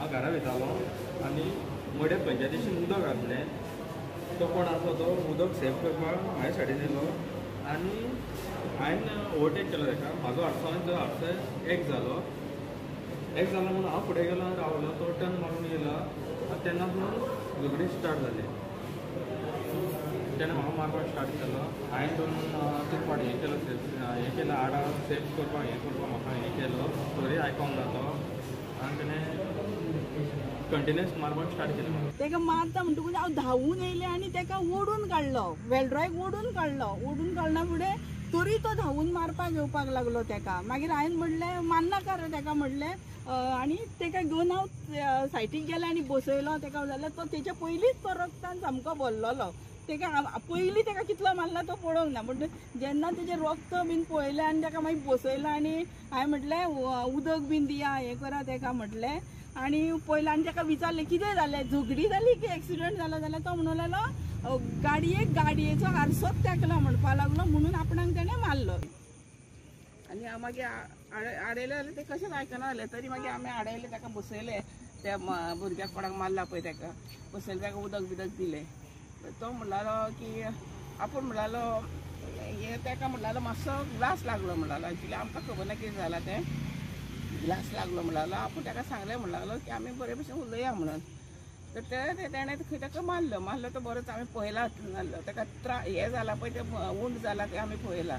हांव घरा वयतालो आनी मडे पंचायतीशी उदक घातलें. तो कोण आसा तो उदक सेव करपाक म्हाज्या सायडीन येयलो आनी हांवें ओवरटेक केलो ताका. म्हाजो हाडसो आनी तो हाडसो एक जालो म्हणून हांव फुडें गेलो आनी रावलो. तो टर्न मारून गेलो आनी तेन्नासून झगडी स्टार्ट जाली. तेणें म्हाका मारपाक स्टार्ट केलो. हांवें दोन तीन फावटी हें केलें आडा सेव करपाक म्हाका हें केलो. तरी आयकोंक ना तो आनी तेणें कंटिन्युअस मारपाक स्टार्ट केलें म्हाका. तेका मारता म्हणटकूच हांव धांवून येयलें आनी तेका ओडून काडलो. वेल्ड्रॉयक ओडून काडना फुडें तरी तो धांवून मारपाक येवपाक लागलो तेका. मागीर हांवें म्हणलें मारनाका रे तेका म्हणलें आनी तेका घेवन हांव सायटीक गेलें आनी बसयलो तेका. जाल्यार तो तेच्या पयलींच तो रक्तान सामको भरलेलो. तेका पयलीं तेका कितलो मारला तो पळोवंक ना. बट जेन्ना तेजें रक्त बीन पळयलें आनी तेका मागीर बसयलो आनी हांवें म्हटलें उदक बीन दिया हें करा तेका म्हटलें. आनी पयलें आनी तेका विचारलें कितें जालें, झगडी जाली की एक्सिडंट जालो. जाल्यार तो म्हणूं लागलो गाडयेचो आरसोच तेकलो म्हणपा लागलो म्हणून आपणाक तेणें मारलो. आनी हांव मागीर आडयलें जाल्यार तें कशेंच आयकना जालें. तरी मागीर आमी आडयलें तेका बसयलें. त्या भुरग्याक कोणाक मारला पळय तेका बसयलें. तेका उदक बिदक दिलें. तो म्हणटालो की आपूण म्हणटालो हे तेका म्हणटालो मातसो ग्लास लागलो म्हणटालो. एक्चुली आमकां खबर ना कितें जालां तें. ग्लास लागलो म्हणटालो. आपूण तेका सांगलें म्हणटालो की आमी बरे भशेन उलया म्हणून. तर तेणें खंय तेका मारलो तो बरोच आमी पळयला. तेका हें जाला पळय तें वूंड जाला तें आमी पळयला.